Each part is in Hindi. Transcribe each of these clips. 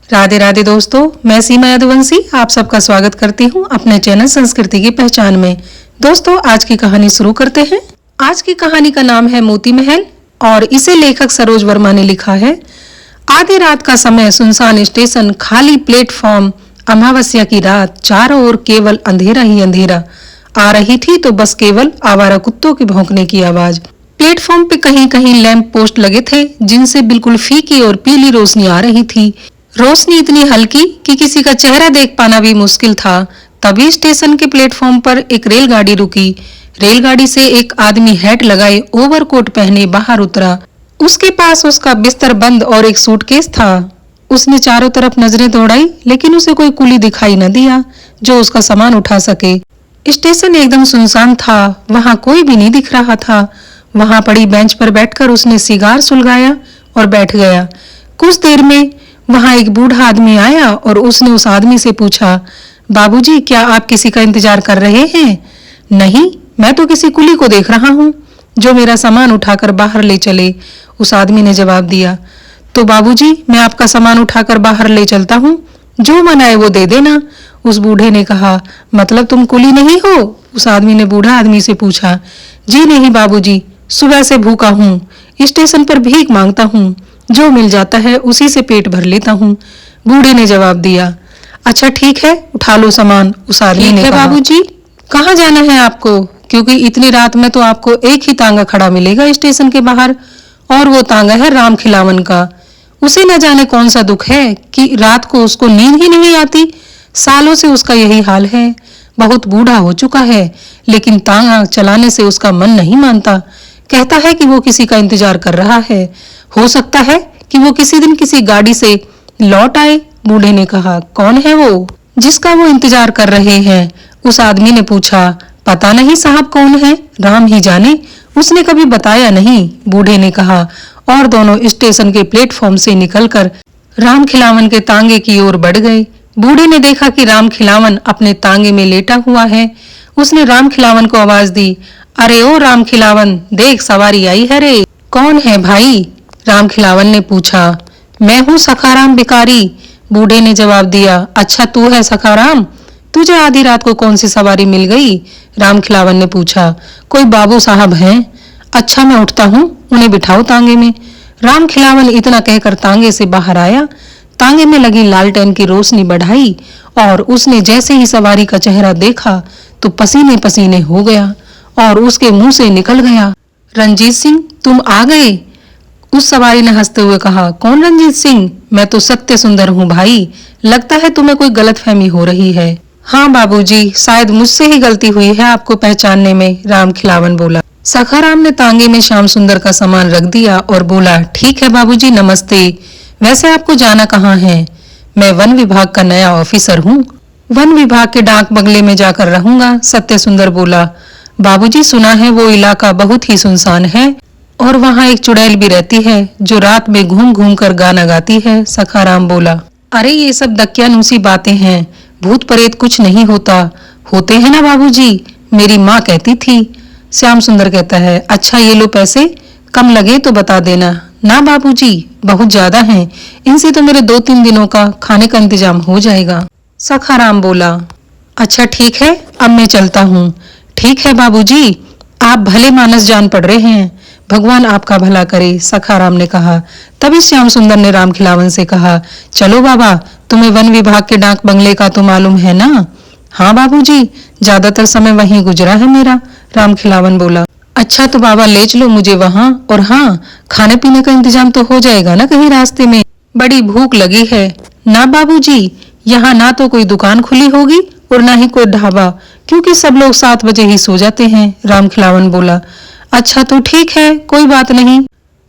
राधे राधे दोस्तों, मैं सीमा यदुवंशी आप सबका स्वागत करती हूँ अपने चैनल संस्कृति की पहचान में। दोस्तों, आज की कहानी शुरू करते हैं। आज की कहानी का नाम है मोती महल और इसे लेखक सरोज वर्मा ने लिखा है। आधी रात का समय, सुनसान स्टेशन, खाली प्लेटफॉर्म, अमावस्या की रात, चारों ओर केवल अंधेरा ही अंधेरा। आ रही थी तो बस केवल आवारा कुत्तों के भौंकने की आवाज। प्लेटफॉर्म पे कहीं कहीं लैंप पोस्ट लगे थे जिनसे बिल्कुल फीकी और पीली रोशनी आ रही थी। रोशनी इतनी हल्की कि किसी का चेहरा देख पाना भी मुश्किल था। तभी स्टेशन के प्लेटफॉर्म पर एक रेलगाड़ी रुकी। रेलगाड़ी से एक आदमी हैट लगाए, ओवरकोट पहने बाहर उतरा। उसके पास उसका बिस्तर बंद और एक सूटकेस था। उसने चारों तरफ नजरें दौड़ाई, लेकिन उसे कोई कुली दिखाई न दिया जो उसका सामान उठा सके। स्टेशन एकदम सुनसान था, वहां कोई भी नहीं दिख रहा था। वहां पड़ी बेंच पर बैठकर उसने सिगार सुलगाया और बैठ गया। कुछ देर में वहां एक बूढ़ा आदमी आया और उसने उस आदमी से पूछा, बाबूजी, क्या आप किसी का इंतजार कर रहे हैं? नहीं, मैं तो किसी कुली को देख रहा हूँ जो मेरा सामान उठाकर बाहर ले चले, उस आदमी ने जवाब दिया। तो बाबूजी, मैं आपका सामान उठाकर बाहर ले चलता हूँ, जो मन आए वो दे देना, उस बूढ़े ने कहा। मतलब तुम कुली नहीं हो? उस आदमी ने बूढ़ा आदमी से पूछा। जी नहीं बाबूजी, सुबह से भूखा हूँ, स्टेशन पर भीख मांगता हूँ, जो मिल जाता है उसी से पेट भर लेता हूँ, बूढ़े ने जवाब दिया। अच्छा ठीक है, उठा लो सामान, उस आदमी ने कहा। बाबूजी, कहाँ जाना है आपको? क्योंकि इतनी रात में तो आपको एक ही तांगा खड़ा मिलेगा स्टेशन के बाहर, और वो तांगा है राम खिलावन का। उसे न जाने कौन सा दुख है कि रात को उसको नींद ही नहीं आती। सालों से उसका यही हाल है। बहुत बूढ़ा हो चुका है, लेकिन तांगा चलाने से उसका मन नहीं मानता। कहता है कि वो किसी का इंतजार कर रहा है। हो सकता है कि वो किसी दिन किसी गाड़ी से लौट आए, बूढ़े ने कहा। कौन है वो जिसका वो इंतजार कर रहे हैं? उस आदमी ने पूछा। पता नहीं साहब कौन है, राम ही जाने, उसने कभी बताया नहीं, बूढ़े ने कहा। और दोनों स्टेशन के प्लेटफॉर्म से निकलकर राम खिलावन के तांगे की ओर बढ़ गए। बूढ़े ने देखा कि राम खिलावन अपने तांगे में लेटा हुआ है। उसने राम खिलावन को आवाज दी, अरे ओ राम खिलावन, देख सवारी आई है रे। कौन है भाई? राम खिलावन ने पूछा। मैं हूँ सखाराम भिखारी, बूढ़े ने जवाब दिया। अच्छा तू है सखाराम, तुझे आधी रात को कौन सी सवारी मिल गई? राम खिलावन ने पूछा। कोई बाबू साहब हैं? अच्छा मैं उठता हूँ, उन्हें बिठाओ तांगे में। राम खिलावन इतना कहकर तांगे से बाहर आया। तांगे में लगी लालटेन की रोशनी बढ़ाई और उसने जैसे ही सवारी का चेहरा देखा तो पसीने पसीने हो गया और उसके मुंह से निकल गया, रंजीत सिंह तुम आ गए। उस सवारी ने हंसते हुए कहा। कौन रंजीत सिंह? मैं तो सत्य सुंदर हूँ भाई, लगता है तुम्हें कोई गलतफहमी हो रही है। हाँ बाबूजी, शायद मुझसे ही गलती हुई है आपको पहचानने में, राम खिलावन बोला। सखाराम ने तांगे में श्याम सुंदर का सामान रख दिया और बोला, ठीक है बाबूजी, नमस्ते। वैसे आपको जाना कहाँ है? मैं वन विभाग का नया ऑफिसर हूँ, वन विभाग के डाक बंगले में जाकर रहूंगा, सत्य सुंदर बोला। बाबूजी, सुना है वो इलाका बहुत ही सुनसान है और वहाँ एक चुड़ैल भी रहती है जो रात में घूम घूम कर गाना गाती है, सखाराम बोला। अरे ये सब दकियानूसी बातें हैं, भूत प्रेत कुछ नहीं होता। होते हैं ना बाबूजी, मेरी माँ कहती थी, श्याम सुंदर कहता है। अच्छा ये लो पैसे, कम लगे तो बता देना। ना बाबूजी, बहुत ज्यादा हैं, इनसे तो मेरे 2-3 दिनों का खाने का इंतजाम हो जाएगा, सखाराम बोला। अच्छा ठीक है, अब मैं चलता हूँ। ठीक है बाबूजी, आप भले मानस जान पड़ रहे हैं, भगवान आपका भला करे, सखाराम ने कहा। तभी श्याम सुंदर ने राम खिलावन से कहा, चलो बाबा, तुम्हें वन विभाग के डाक बंगले का तो मालूम है ना? हाँ बाबूजी, ज्यादातर समय वहीं गुजरा है मेरा, राम खिलावन बोला। अच्छा तो बाबा ले चलो मुझे वहाँ, और हाँ, खाने पीने का इंतजाम तो हो जाएगा ना कहीं रास्ते में, बड़ी भूख लगी है। ना बाबूजी, यहाँ ना तो कोई दुकान खुली होगी और ना ही कोई ढाबा, क्योंकि सब लोग 7 बजे ही सो जाते हैं, राम खिलावन बोला। अच्छा तो ठीक है, कोई बात नहीं,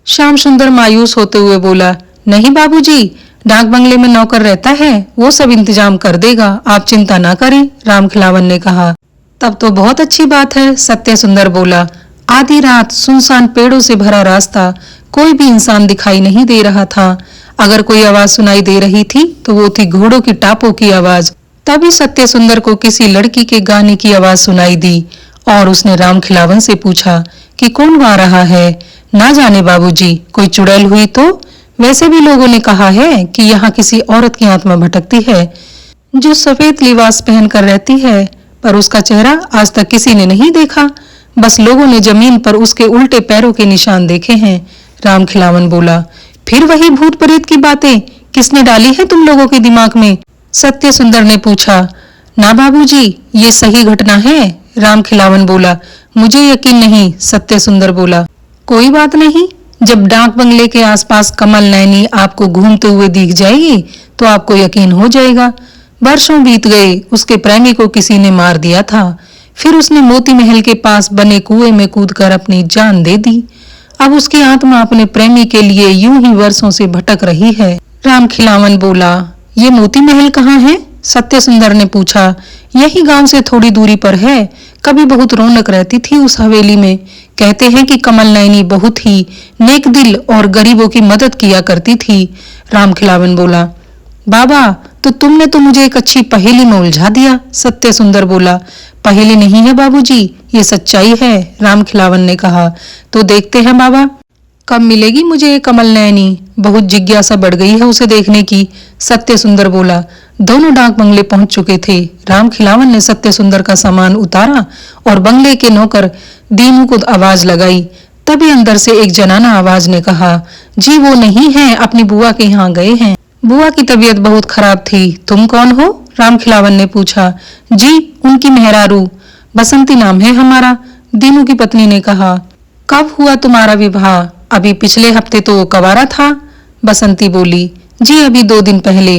श्याम सुंदर मायूस होते हुए बोला। नहीं बाबूजी, डाक बंगले में नौकर रहता है, वो सब इंतजाम कर देगा, आप चिंता ना करें, राम खिलावन ने कहा। तब तो बहुत अच्छी बात है, सत्य सुंदर बोला। आधी रात, सुनसान पेड़ों से भरा रास्ता, कोई भी इंसान दिखाई नहीं दे रहा था। अगर कोई आवाज सुनाई दे रही थी तो वो थी घोड़ों की टापों की आवाज। तभी सत्य सुंदर को किसी लड़की के गाने की आवाज सुनाई दी और उसने राम खिलावन से पूछा कि कौन गा रहा है। ना जाने बाबूजी, कोई चुड़ैल हुई तो, वैसे भी लोगों ने कहा है कि यहाँ किसी औरत की आत्मा भटकती है जो सफेद लिबास पहनकर रहती है, पर उसका चेहरा आज तक किसी ने नहीं देखा। बस लोगों ने जमीन पर उसके उल्टे पैरों के निशान देखे हैं। राम खिलावन बोला, फिर वही भूत प्रेत की बातें किसने डाली है तुम लोगों के दिमाग में? सत्य सुंदर ने पूछा। ना बाबूजी, ये सही घटना है। राम खिलावन बोला, मुझे यकीन नहीं। सत्य सुंदर बोला, कोई बात नहीं, जब डाक बंगले के आसपास कमल नैनी आपको घूमते हुए दिख जाएगी तो आपको यकीन हो जाएगा। वर्षों बीत गए, उसके प्रेमी को किसी ने मार दिया था। फिर उसने मोती महल के पास बने कुएं में कूदकर अपनी जान दे दी। अब उसकी आत्मा अपने प्रेमी के लिए यूं ही वर्षों से भटक रही है। राम खिलावन बोला, ये मोती महल कहाँ है? सत्य सुंदर ने पूछा। यही गांव से थोड़ी दूरी पर है। कभी बहुत रौनक रहती थी उस हवेली में। कहते हैं कि कमल नैनी बहुत ही नेक दिल और गरीबों की मदद किया करती थी। राम खिलावन बोला, बाबा, तो तुमने तो मुझे एक अच्छी पहेली में उलझा दिया। सत्य सुंदर बोला, पहेली नहीं है बाबूजी, ये सच्चाई है। राम खिलावन ने कहा, तो देखते हैं बाबा, कब मिलेगी मुझे ये कमल नैनी? बहुत जिज्ञासा बढ़ गई है उसे देखने की। सत्य सुंदर बोला। दोनों डाक बंगले पहुंच चुके थे। राम खिलावन ने सत्य सुंदर का सामान उतारा और बंगले के नौकर दीनू को आवाज लगाई। तभी अंदर से एक जनाना आवाज ने कहा, जी वो नहीं है, अपनी बुआ के यहाँ गए हैं। बुआ की तबीयत बहुत खराब थी। तुम कौन हो? राम खिलावन ने पूछा। जी, उनकी मेहरारू, बसंती नाम है हमारा। दीनू की पत्नी ने कहा। कब हुआ तुम्हारा विवाह? अभी पिछले हफ्ते तो कवारा था। बसंती बोली, जी अभी 2 दिन पहले।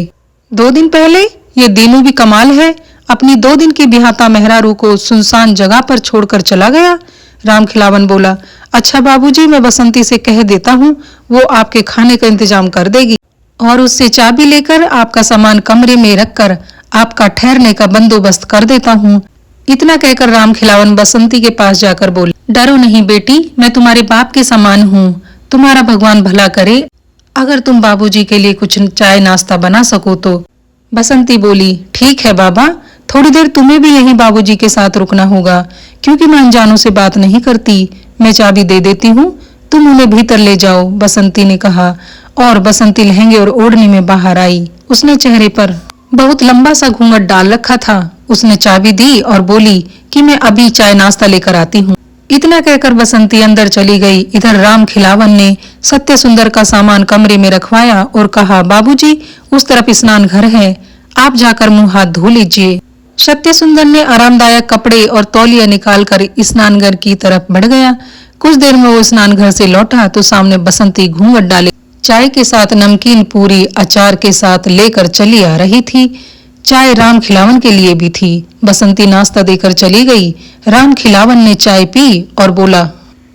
2 दिन पहले? ये दीनू भी कमाल है, अपनी 2 दिन की बिहाता मेहरारू को सुनसान जगह पर छोड़कर चला गया। राम खिलावन बोला, अच्छा बाबूजी, मैं बसंती से कह देता हूँ, वो आपके खाने का इंतजाम कर देगी और उससे चाबी लेकर आपका सामान कमरे में रखकर आपका ठहरने का बंदोबस्त कर देता हूँ। इतना कहकर राम खिलावन बसंती के पास जाकर बोले, डरो नहीं बेटी, मैं तुम्हारे बाप के समान हूँ। तुम्हारा भगवान भला करे। अगर तुम बाबूजी के लिए कुछ चाय नाश्ता बना सको तो। बसंती बोली, ठीक है बाबा, थोड़ी देर तुम्हें भी यहीं बाबूजी के साथ रुकना होगा, क्योंकि मैं अनजानों से बात नहीं करती। मैं चाबी दे देती हूँ, तुम उन्हें भीतर ले जाओ, बसंती ने कहा। और बसंती लहंगे और ओढ़नी में बाहर आई। उसने चेहरे पर बहुत लंबा सा घूंघट डाल रखा था। उसने चाबी दी और बोली कि मैं अभी चाय नाश्ता लेकर आती हूँ। इतना कहकर बसंती अंदर चली गई। इधर राम खिलावन ने सत्य सुंदर का सामान कमरे में रखवाया और कहा, बाबूजी, उस तरफ स्नान घर है, आप जाकर मुंह हाथ धो लीजिए। सत्य सुंदर ने आरामदायक कपड़े और तौलिया निकालकर स्नानघर की तरफ बढ़ गया। कुछ देर में वो स्नानघर से लौटा तो सामने बसंती घूंघट डाले चाय के साथ नमकीन पूरी अचार के साथ लेकर चली आ रही थी। चाय राम खिलावन के लिए भी थी। बसंती नाश्ता देकर चली गई। राम खिलावन ने चाय पी और बोला,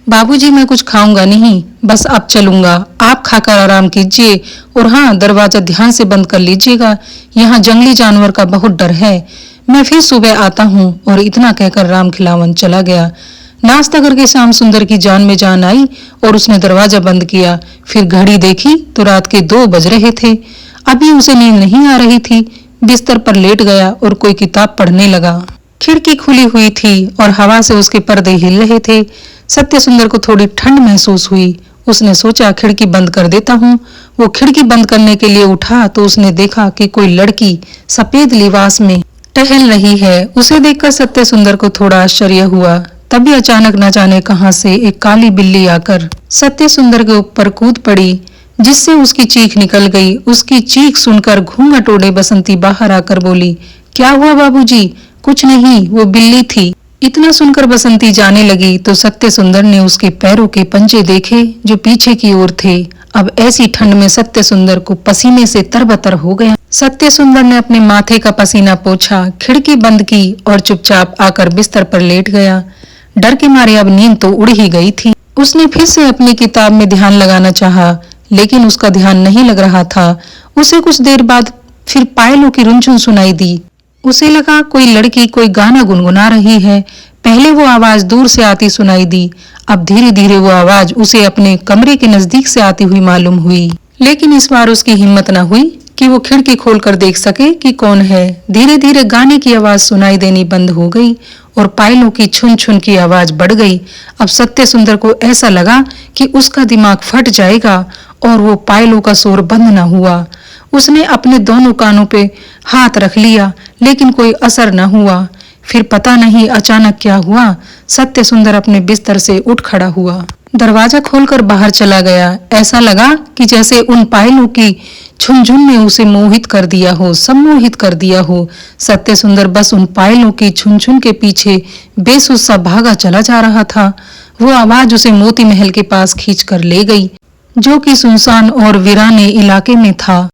बाबूजी, मैं कुछ खाऊंगा नहीं, बस अब चलूंगा। आप खाकर आराम कीजिए और हाँ, दरवाजा ध्यान से बंद कर लीजिएगा, यहाँ जंगली जानवर का बहुत डर है। मैं फिर सुबह आता हूँ। और इतना कहकर राम खिलावन चला गया। नाश्ता करके श्याम सुंदर की जान में जान आई और उसने दरवाजा बंद किया। फिर घड़ी देखी तो रात के 2 बज रहे थे। अभी उसे नींद नहीं आ रही थी। बिस्तर पर लेट गया और कोई किताब पढ़ने लगा। खिड़की खुली हुई थी और हवा से उसके पर्दे हिल रहे थे। सत्य सुंदर को थोड़ी ठंड महसूस हुई। उसने सोचा, खिड़की बंद कर देता हूँ। वो खिड़की बंद करने के लिए उठा तो उसने देखा कि कोई लड़की सफेद लिबास में टहल रही है। उसे देखकर सत्य सुंदर को थोड़ा आश्चर्य हुआ। तभी अचानक न जाने कहां से एक काली बिल्ली आकर सत्य सुंदर के ऊपर कूद पड़ी, जिससे उसकी चीख निकल गई। उसकी चीख सुनकर घूंघट ओढ़े बसंती बाहर आकर बोली, क्या हुआ बाबूजी? कुछ नहीं, वो बिल्ली थी। इतना सुनकर बसंती जाने लगी तो सत्य सुंदर ने उसके पैरों के पंजे देखे जो पीछे की ओर थे। अब ऐसी ठंड में सत्य सुंदर को पसीने से तरबतर हो गया। सत्य सुंदर ने अपने माथे का पसीना पोंछा, खिड़की बंद की और चुपचाप आकर बिस्तर पर लेट गया। डर के मारे अब नींद तो उड़ ही गई थी। उसने फिर से अपनी किताब में ध्यान लगाना चाहा, लेकिन उसका ध्यान नहीं लग रहा था। उसे कुछ देर बाद फिर पायलों की रुनझुन सुनाई दी। उसे लगा कोई लड़की कोई गाना गुनगुना रही है। पहले वो आवाज दूर से आती सुनाई दी, अब धीरे धीरे वो आवाज उसे अपने कमरे के नजदीक से आती हुई मालूम हुई। लेकिन इस बार उसकी हिम्मत न हुई कि वो खिड़की खोलकर देख सके कि कौन है। धीरे धीरे गाने की आवाज सुनाई देनी बंद हो गई और पायलों की छुन छुन की आवाज बढ़ गई। अब सत्य सुंदर को ऐसा लगा कि उसका दिमाग फट जाएगा और वो पायलों का शोर बंद न हुआ। उसने अपने दोनों कानों पे हाथ रख लिया लेकिन कोई असर न हुआ। फिर पता नहीं अचानक क्या हुआ, सत्य सुंदर अपने बिस्तर से उठ खड़ा हुआ, दरवाजा खोलकर बाहर चला गया। ऐसा लगा कि जैसे उन पायलों की झुनझुन ने उसे मोहित कर दिया हो, सम्मोहित कर दिया हो। सत्य सुंदर बस उन पायलों की झुनझुन के पीछे बेसुध सा भागा चला जा रहा था। वो आवाज उसे मोती महल के पास खींच कर ले गई, जो कि सुनसान और वीराने इलाके में था।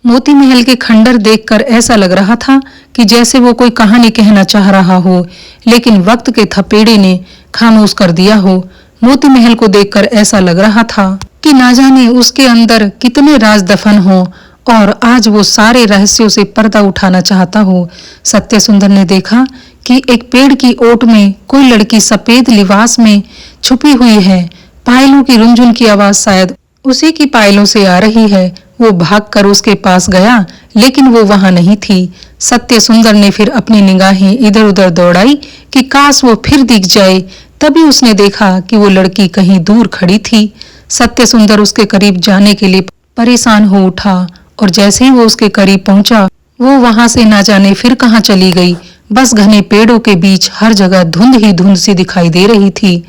मोती महल के खंडर देखकर ऐसा लग रहा था कि जैसे वो कोई कहानी कहना चाह रहा हो, लेकिन वक्त के थपेड़े ने खामोश कर दिया हो। मोती महल को देखकर ऐसा लग रहा था कि ना जाने उसके अंदर कितने राज दफन हो और आज वो सारे रहस्यों से पर्दा उठाना चाहता हो। सत्य सुंदर ने देखा कि एक पेड़ की ओट में कोई लड़की सफेद लिबास में छुपी हुई है। पायलों की रुंझुन की आवाज शायद उसी की पायलों से आ रही है। वो भागकर उसके पास गया लेकिन वो वहां नहीं थी। सत्य सुंदर ने फिर अपनी निगाहें इधर उधर दौड़ाई कि काश वो फिर दिख जाए। तभी उसने देखा कि वो लड़की कहीं दूर खड़ी थी। सत्य सुंदर उसके करीब जाने के लिए परेशान हो उठा और जैसे ही वो उसके करीब पहुंचा, वो वहां से ना जाने फिर कहां चली गई। बस घने पेड़ों के बीच हर जगह धुंध ही धुंध सी दिखाई दे रही थी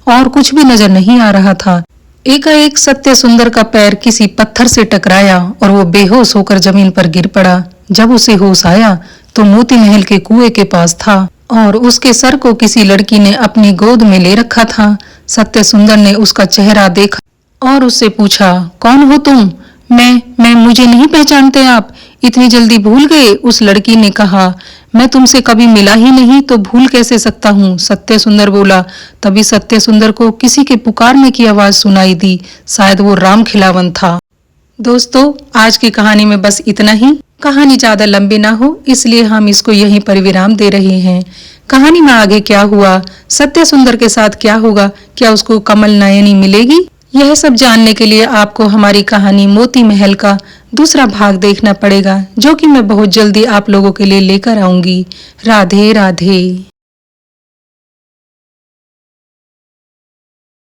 और कुछ भी नजर नहीं आ रहा था। एकाएक सत्य सुंदर का पैर किसी पत्थर से टकराया और वो बेहोश होकर जमीन पर गिर पड़ा। जब उसे होश आया तो मोती महल के कुएं के पास था और उसके सर को किसी लड़की ने अपनी गोद में ले रखा था। सत्य सुंदर ने उसका चेहरा देखा और उससे पूछा, कौन हो तुम? मैं मुझे नहीं पहचानते आप? इतनी जल्दी भूल गए? उस लड़की ने कहा, मैं तुमसे कभी मिला ही नहीं तो भूल कैसे सकता हूँ? सत्य सुंदर बोला। तभी सत्य सुंदर को किसी के पुकारने की आवाज सुनाई दी। शायद वो राम खिलावन था। दोस्तों, आज की कहानी में बस इतना ही। कहानी ज्यादा लंबी ना हो इसलिए हम इसको यहीं पर विराम दे रहे हैं। कहानी में आगे क्या हुआ, सत्य सुंदर के साथ क्या होगा, क्या उसको कमल नयनी मिलेगी, यह सब जानने के लिए आपको हमारी कहानी मोती महल का दूसरा भाग देखना पड़ेगा, जो कि मैं बहुत जल्दी आप लोगों के लिए लेकर आऊंगी। राधे राधे।